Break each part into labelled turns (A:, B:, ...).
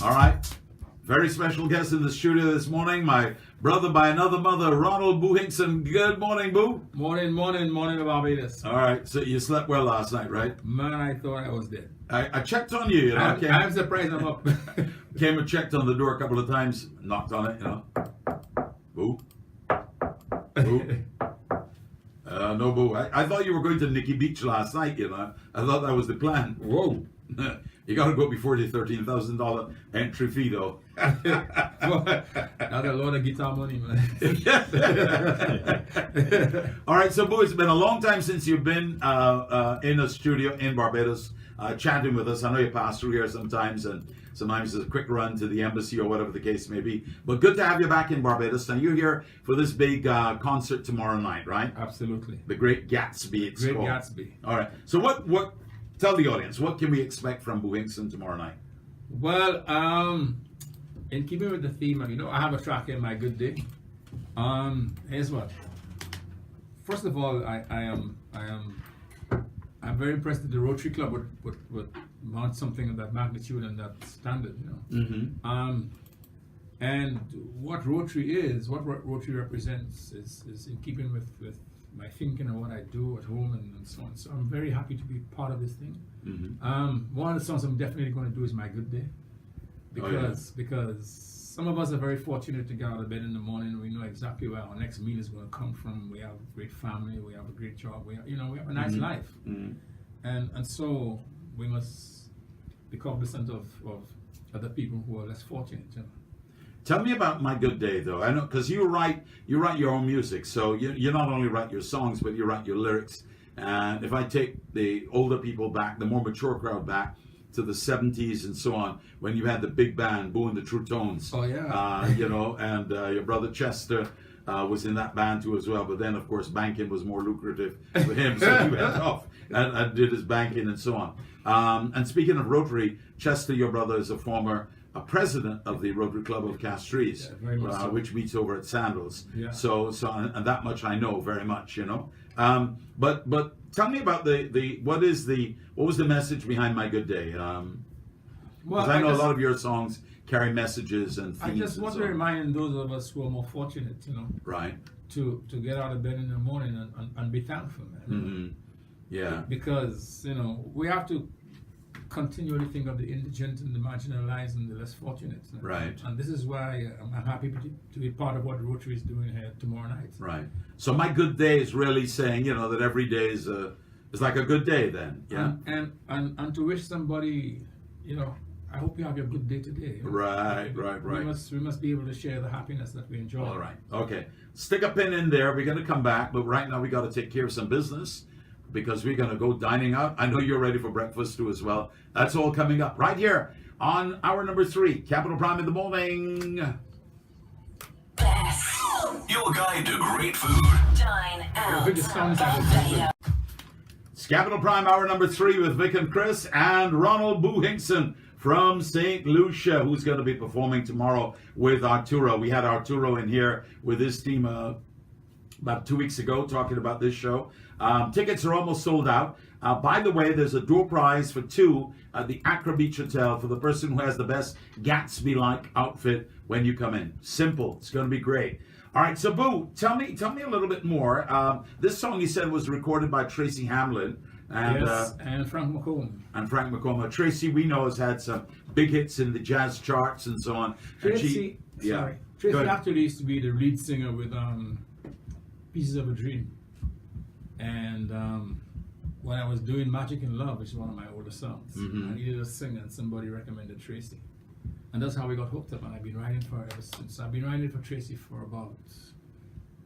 A: All right. Very special guest in the studio this morning, my brother by another mother, Ronald Boo Hinkson. Good morning, Boo.
B: Morning, Barbados.
A: All right. So you slept well last night, right?
B: Man, I thought I was dead.
A: I checked on you.
B: I'm surprised I'm up.
A: Came and checked on the door a couple of times, knocked on it, Boo. Boo. No, Boo. I thought you were going to Nikki Beach last night, I thought that was the plan.
B: Whoa.
A: You got to go before the $13,000 entry fee, though.
B: That's a lot of guitar money, man.
A: All right, so Boo, it's been a long time since you've been in a studio in Barbados chatting with us. I know you pass through here sometimes, and sometimes it's a quick run to the embassy or whatever the case may be. But good to have you back in Barbados. Now, you're here for this big concert tomorrow night, right?
B: Absolutely.
A: The Great Gatsby, it's called.
B: Great Gatsby.
A: All right. So what? Tell the audience, what can we expect from Boo Hinkson tomorrow night?
B: Well, in keeping with the theme, I have a track here, My Good Day. Here's what. First of all, I'm very impressed that the Rotary Club would mount something of that magnitude and that standard,
A: Mm-hmm.
B: And what Rotary represents is in keeping with my thinking and what I do at home and so on. So I'm very happy to be part of this thing.
A: Mm-hmm.
B: One of the songs I'm definitely going to do is My Good Day. Because some of us are very fortunate to get out of bed in the morning. We know exactly where our next meal is going to come from. We have a great family. We have a great job. We have a nice
A: Mm-hmm.
B: life.
A: Mm-hmm.
B: And so we must be cognizant of other people who are less fortunate.
A: Tell me about My Good Day, though. I know, because you write your own music, so you not only write your songs, but you write your lyrics. And if I take the older people back, the more mature crowd back to the 70s and so on, when you had the big band, Boo and the True Tones.
B: Oh, yeah.
A: And your brother Chester was in that band too as well. But then, of course, banking was more lucrative for him, so he went off and did his banking and so on. And speaking of Rotary, Chester, your brother, is a former president of the Rotary Club of Castries,
B: so.
A: which meets over at Sandals.
B: Yeah.
A: So and that much I know very much, But tell me about what was the message behind My Good Day? Because I know a lot of your songs carry messages and themes.
B: I just want to remind those of us who are more fortunate,
A: right,
B: to get out of bed in the morning and be thankful, man.
A: Mm-hmm. Yeah.
B: Because we have to continually think of the indigent and the marginalized and the less fortunate.
A: Right.
B: And this is why I'm happy to be part of what Rotary is doing here tomorrow night.
A: Right. So My Good Day is really saying, that every day is like a good day then. Yeah.
B: And to wish somebody, I hope you have your good day today.
A: Right.
B: We must be able to share the happiness that we enjoy.
A: All right. Okay. Stick a pin in there. We're going to come back, but right now we got to take care of some business, because we're going to go dining out. I know you're ready for breakfast too as well. That's all coming up right here on hour number 3, Capital Prime in the morning.
C: Your guide to great food.
D: Dine out.
A: It's Capital Prime hour number 3 with Vic and Chris and Ronald Boo Hinkson from St. Lucia, who's going to be performing tomorrow with Arturo. We had Arturo in here with his team about 2 weeks ago talking about this show. Tickets are almost sold out. By the way, there's a door prize for 2 at the Accra Beach Hotel for the person who has the best Gatsby-like outfit when you come in. Simple. It's going to be great. All right, so Boo, tell me a little bit more. This song you said was recorded by Tracy Hamlin. And
B: Frank McComb.
A: And Frank McComb. Tracy, we know, has had some big hits in the jazz charts and so on.
B: Tracy actually used to be the lead singer with Pieces of a Dream. And when I was doing Magic in Love, which is one of my older songs, I needed a singer, and somebody recommended Tracy. And that's how we got hooked up, and I've been writing for her ever since. I've been writing for Tracy for about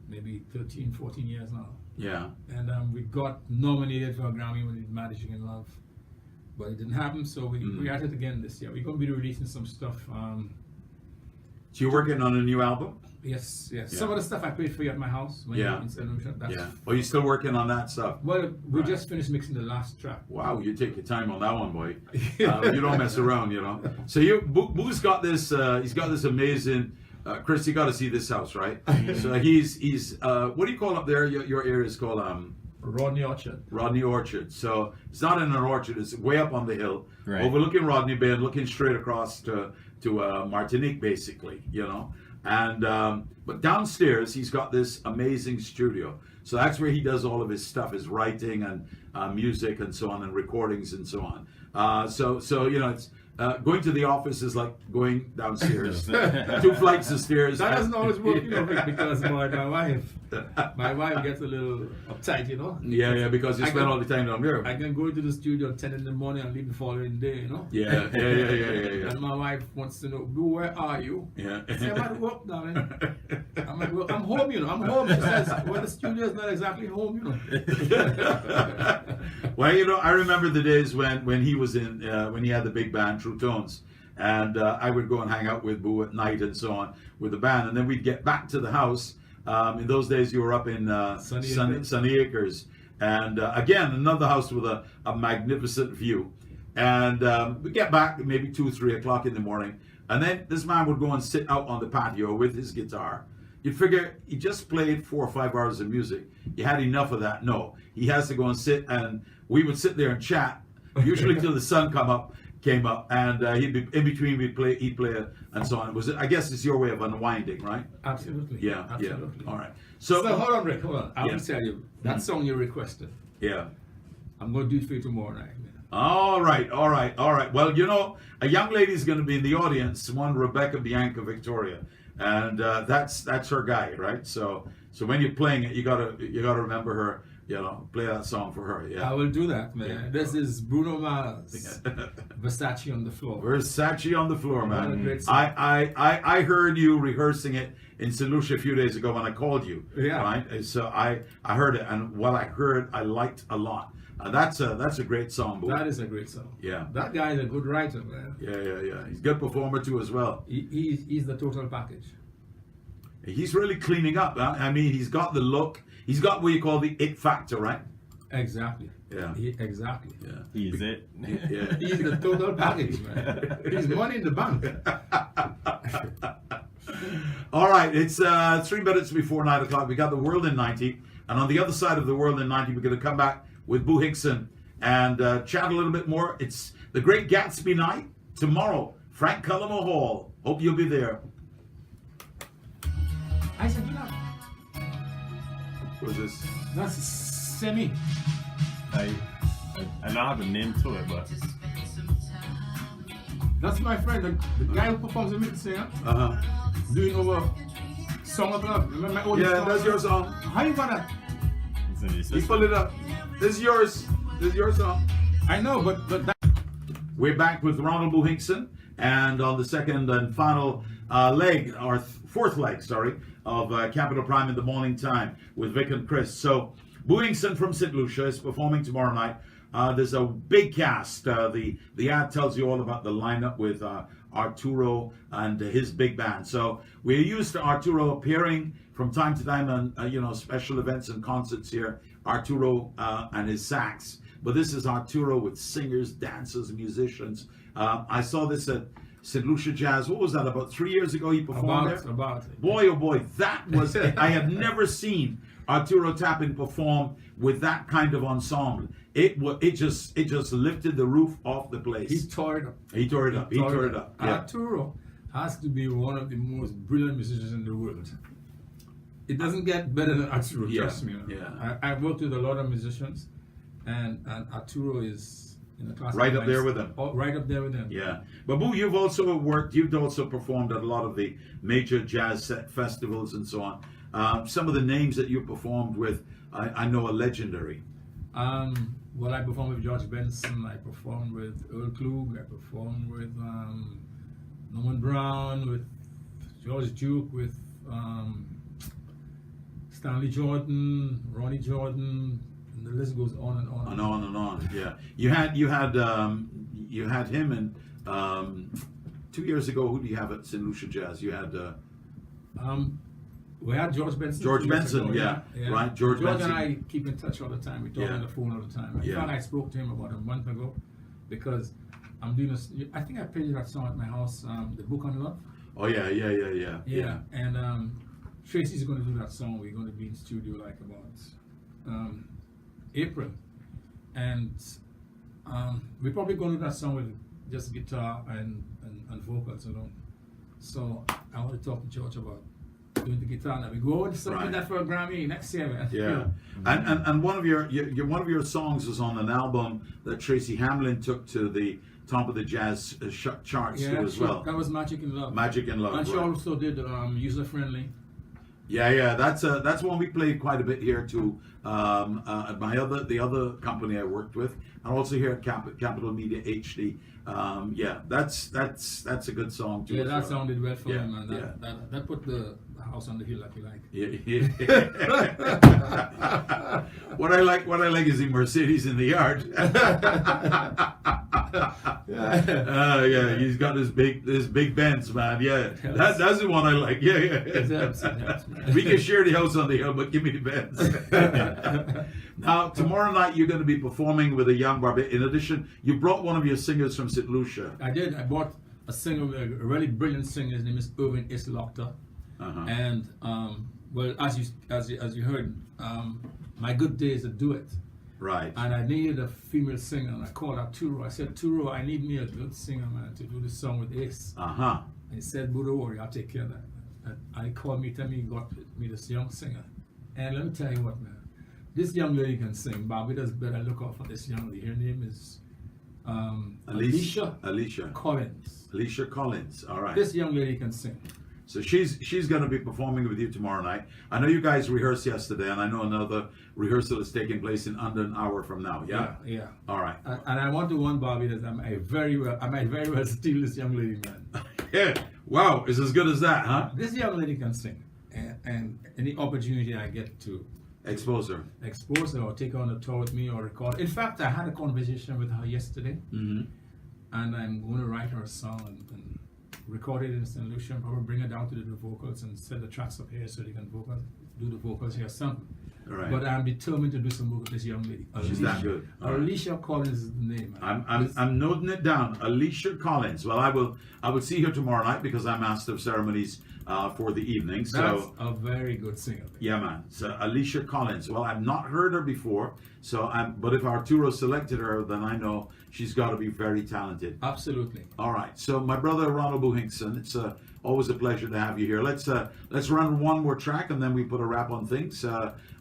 B: maybe 13, 14 years now.
A: Yeah.
B: And we got nominated for a Grammy when we did Magic in Love, but it didn't happen, so we at it again this year. We're going to be releasing some stuff.
A: So you're working on a new album?
B: Yes.
A: Yeah.
B: Some of the stuff I played for you at my house when you were in St. Lucia.
A: Well, you're still working on that stuff?
B: Well, we just finished mixing the last track.
A: Wow, you take your time on that one, boy. You don't mess around, So Boo's got this. He's got this amazing. Chris, you got to see this house, right? So he's. What do you call up there? Your area is called
B: Rodney Orchard.
A: Rodney Orchard. So it's not in an orchard. It's way up on the hill,
E: right,
A: overlooking Rodney Bay and looking straight across to Martinique, basically, you know. And but downstairs he's got this amazing studio, so that's where he does all of his stuff, his writing and music and so on, and recordings and so on. So you know, it's going to the office is like going downstairs, 2 flights of stairs.
B: That doesn't always work, you know, because my wife gets a little uptight, you know.
A: Yeah, because you spend all the time down there.
B: I can go to the studio at 10 in the morning and leave the following day, you know.
A: Yeah.
B: And my wife wants to know, Boo, where are you?
A: Yeah.
B: I say, I'm at work, darling. I'm at work. I'm home, you know. I'm home. She says, well, the studio is not exactly home, you know.
A: Well, you know, I remember the days when he was in when he had the big band True Tones, and I would go and hang out with Boo at night and so on with the band, and then we'd get back to the house. In those days, you were up in Sunny Acres, and again another house with a magnificent view. And we get back at maybe 2-3 o'clock in the morning, and then this man would go and sit out on the patio with his guitar. You'd figure he just played 4 or 5 hours of music. You had enough of that. No, he has to go and sit, and we would sit there and chat, usually till the sun came up, and he'd be in between. He'd play, and so on. I guess it's your way of unwinding, right?
B: Absolutely.
A: Yeah.
B: Absolutely.
A: All right.
B: So hold on, Rick. Hold on. I will
A: Yeah.
B: tell you that song you requested.
A: Yeah.
B: I'm going to do it for you tomorrow night, man.
A: All right. Well, you know, a young lady's going to be in the audience, one Rebecca Bianca Victoria, and that's her guy, right? So when you're playing it, you gotta remember her. You know, play that song for her. Yeah,
B: I will do that, man.
A: Yeah.
B: This is Bruno Mars, Versace on the Floor.
A: Versace on the Floor,
B: What a
A: man.
B: great song.
A: I heard you rehearsing it in St. Lucia a few days ago when I called you.
B: Yeah.
A: Right. So I heard it, and what I heard, I liked a lot. That's a great song, Boo.
B: That is a great song.
A: Yeah.
B: That guy is a good writer, man.
A: Yeah. He's a good performer too, as well.
B: He's the total package.
A: He's really cleaning up. I mean, he's got the look. He's got what you call the it factor, right?
B: Exactly.
A: Yeah.
B: Exactly.
A: Yeah.
D: He's it.
A: Yeah.
B: He's the total package, man. He's money in the bank.
A: All right, it's 3 minutes before 9 o'clock. We got the World in 90, and on the other side of the World in 90, we're going to come back with Boo Hinkson and chat a little bit more. It's the Great Gatsby night tomorrow, Frank Cullimore Hall. Hope you'll be there.
B: I said, you know,
A: What is this?
B: that's Semi.
D: I don't have a name to it, but
B: That's my friend, the guy who performs with me, the singer, doing over Song of Love. Remember my old
A: Yeah,
B: song?
A: that's your song.
B: How you gonna?
D: it's in the
A: You
D: system.
A: pull it up. This is yours. This is your song.
B: I know, but that.
A: We're back with Ronald Boo Hinkson, and on the second and final leg, or fourth leg, sorry, of Capital Prime in the Morning Time with Vic and Chris. So, Boo Hinkson from St. Lucia is performing tomorrow night. There's a big cast. The ad tells you all about the lineup with Arturo and his big band. So we're used to Arturo appearing from time to time on special events and concerts here. Arturo and his sax. But this is Arturo with singers, dancers, musicians. I saw this at St. Lucia Jazz. What was that? About 3 years ago he performed there?
B: About.
A: Boy, oh boy, that was I have never seen Arturo Tappan perform with that kind of ensemble. It just lifted the roof off the place.
B: He tore it up.
A: He tore it up. Yeah.
B: Arturo has to be one of the most brilliant musicians in the world. It doesn't get better than Arturo,
A: Yeah,
B: trust me.
A: yeah.
B: I've worked with a lot of musicians, and Arturo is in the class.
A: Right up there with him.
B: Oh, right up there with him.
A: Yeah. But Boo, you've also performed at a lot of the major jazz festivals and so on. Some of the names that you performed with, I know are legendary.
B: Well, I performed with George Benson, I performed with Earl Klug, I performed with Norman Brown, with George Duke, with Stanley Jordan, Ronnie Jordan, and the list goes on and on.
A: And on and on. Yeah. You had him, and 2 years ago, who do you have at St. Lucia Jazz? You had
B: we had George Benson.
A: George
B: 2 years
A: Benson,
B: ago,
A: yeah. Right, George Benson.
B: and I keep in touch all the time. We talk
A: Yeah.
B: on the phone all the time. In
A: Yeah.
B: fact, I spoke to him about a month ago because I'm doing I think I played you that song at my house, The Book on Love.
A: Oh yeah.
B: And Tracy's going to do that song. We're going to be in studio like about April, and we're probably going to do that song with just guitar and and vocals alone. So I want to talk to George about doing the guitar. Now we go and submit that for a Grammy next year, man.
A: Yeah, and one of your songs was on an album that Tracy Hamlin took to the top of the jazz charts too as well.
B: That was Magic in Love.
A: Magic in Love.
B: And she also did User Friendly.
A: Yeah, that's one we played quite a bit here too. At the other company I worked with, and also here at Capital Media HD. That's a good song too.
B: Yeah, that sounded well for him, and that put the house on the hill, if you like.
A: Yeah. What I like is the Mercedes in the yard. Yeah, he's got this big Benz, man. Yeah, that's the one I like. Yeah.
B: It helps,
A: We can share the house on the hill, but give me the Benz. Now, tomorrow night you're going to be performing with a young Barbadian. In addition, you brought one of your singers from St. Lucia.
B: I did. I brought a singer, a really brilliant singer. His name is Irwin Islocter. And well, as you heard, My Good Day is a duet.
A: Right.
B: And I needed a female singer, and I called Arturo. I said, Arturo, I need me a good singer, man, to do this song with Ace. And he said, don't worry, I'll take care of that. And I called me, tell me he got me this young singer. And let me tell you what, man. This young lady can sing. Barbados better look out for this young lady. Her name is Alicia Collins.
A: Alicia Collins. All right.
B: This young lady can sing.
A: So she's going to be performing with you tomorrow night. I know you guys rehearsed yesterday, and I know another rehearsal is taking place in under an hour from now. Yeah. All right.
B: And I want to warn Bobby that I might very well steal this young lady, man.
A: Yeah. Wow. It's as good as that, huh?
B: This young lady can sing, and any opportunity I get to
A: expose her,
B: or take her on a tour with me or record. In fact, I had a conversation with her yesterday, and I'm going to write her a song and record it in St. Lucia and probably bring her down to do the vocals and set the tracks up here so they can do the vocals here something.
A: Right.
B: But I'm determined to do some work with this young lady.
A: She's that good.
B: Alicia Collins is the name.
A: I'm noting it down. Alicia Collins. Well, I will see her tomorrow night because I'm master of ceremonies for the evening. So
B: that's a very good singer.
A: Yeah, man. So Alicia Collins. Well, I've not heard her before. But if Arturo selected her, then I know she's got to be very talented.
B: Absolutely.
A: All right. So my brother Ronald Hinkson, it's always a pleasure to have you here. Let's run one more track and then we put a wrap on things.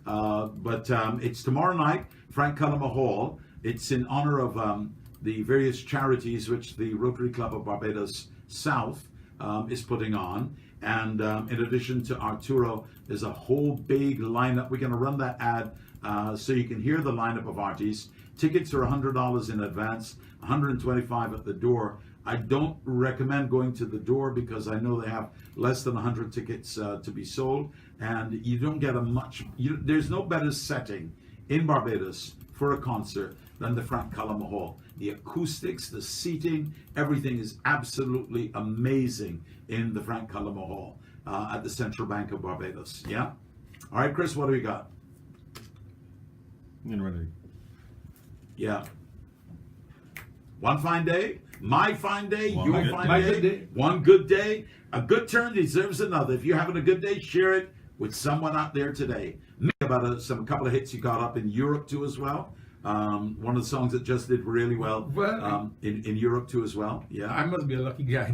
A: But it's tomorrow night, Frank Cullima Hall. It's in honor of the various charities which the Rotary Club of Barbados South is putting on. And in addition to Arturo, there's a whole big lineup. We're going to run that ad so you can hear the lineup of artists. Tickets are $100 in advance, $125 at the door. I don't recommend going to the door because I know they have less than 100 tickets to be sold, and you don't get there's no better setting in Barbados for a concert than the Frank Cullima Hall. The acoustics, the seating, everything is absolutely amazing in the Frank Cullima Hall at the Central Bank of Barbados. Yeah? All right, Chris, what do we got?
D: Getting ready.
A: Yeah. One fine day, my fine day, your fine day, one good day. A good turn deserves another. If you're having a good day, share it with someone out there today. About a couple of hits you got up in Europe too as well. One of the songs that just did really well in Europe too as well. Yeah.
B: I must be a lucky guy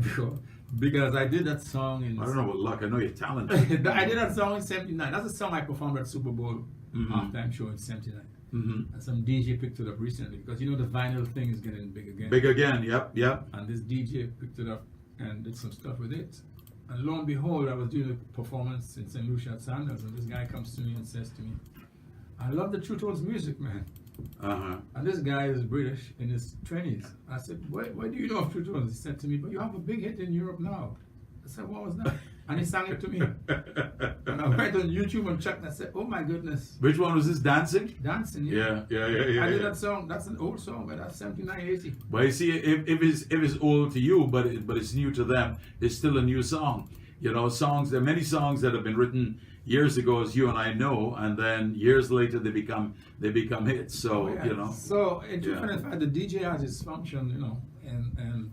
B: because I did that song in...
A: I don't know what luck. I know you're talented.
B: I did that song in 79. That's a song I performed at Super Bowl halftime show in 79. And some DJ picked it up recently because you know the vinyl thing is getting big again.
A: Big again, yep.
B: And this DJ picked it up and did some stuff with it. And lo and behold, I was doing a performance in St. Lucia at Sandals, and this guy comes to me and says to me, I love the True Tones music, man. And this guy is British in his 20s. I said, why do you know of True Tones? He said to me, but you have a big hit in Europe now. I said, what was that? And he sang it to me. And I went on YouTube and checked and I said, oh my goodness.
A: Which one was this? Dancing?
B: Dancing,
A: yeah.
B: I did that song. That's an old song, but that's 79, 80.
A: But you see, if it's old to you, but it's new to them, it's still a new song. You know, there are many songs that have been written years ago, as you and I know, and then years later they become hits. So you know.
B: So in fact, the DJ has his function, you know, and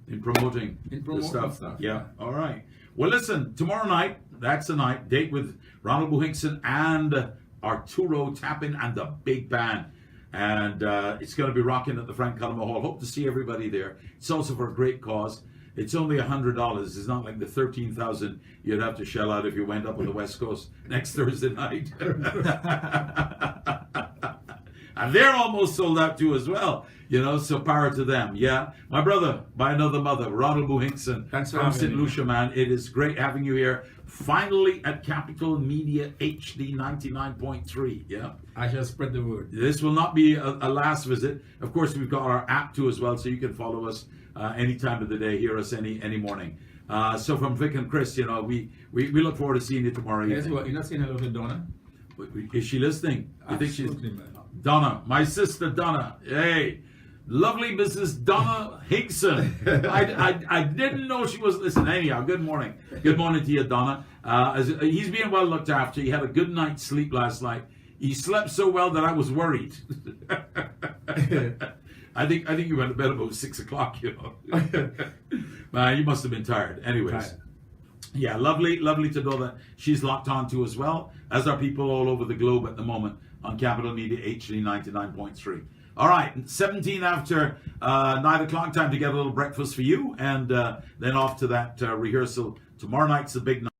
A: in promoting the stuff. Yeah. All right. Well, listen. Tomorrow night, that's the night. Date with Ronald Hinkson and Arturo Tappan and the big band, and it's going to be rocking at the Frank Cullima Hall. Hope to see everybody there. It's also for a great cause. It's only $100. It's not like the $13,000 you'd have to shell out if you went up on the West Coast next Thursday night. And they're almost sold out too as well. You know, so power to them. Yeah. My brother, by another mother, Ronald Hinkson
B: Thanks for
A: from
B: having
A: St.
B: me.
A: Lucia, man. It is great having you here. Finally at Capital Media HD 99.3. Yeah.
B: I shall spread the word.
A: This will not be a last visit. Of course, we've got our app too as well, so you can follow us any time of the day, hear us any morning. So from Vic and Chris, you know, we look forward to seeing you tomorrow
B: Guess
A: evening.
B: what? You're not saying hello to Donna?
A: Is she listening? You think she's
B: Absolutely, man.
A: Donna, my sister Donna. Hey, lovely Mrs. Donna Hinkson. I didn't know she was listening. Anyhow, good morning. Good morning to you, Donna. He's being well looked after. He had a good night's sleep last night. He slept so well that I was worried. I think you went to bed about 6 o'clock, you know. You must have been tired. Anyways.
B: Tired.
A: Yeah, lovely to know that she's locked on to as well, as are people all over the globe at the moment on Capital Media HD 99.3. All right, 17 after 9 o'clock, time to get a little breakfast for you, and then off to that rehearsal. Tomorrow night's the big night.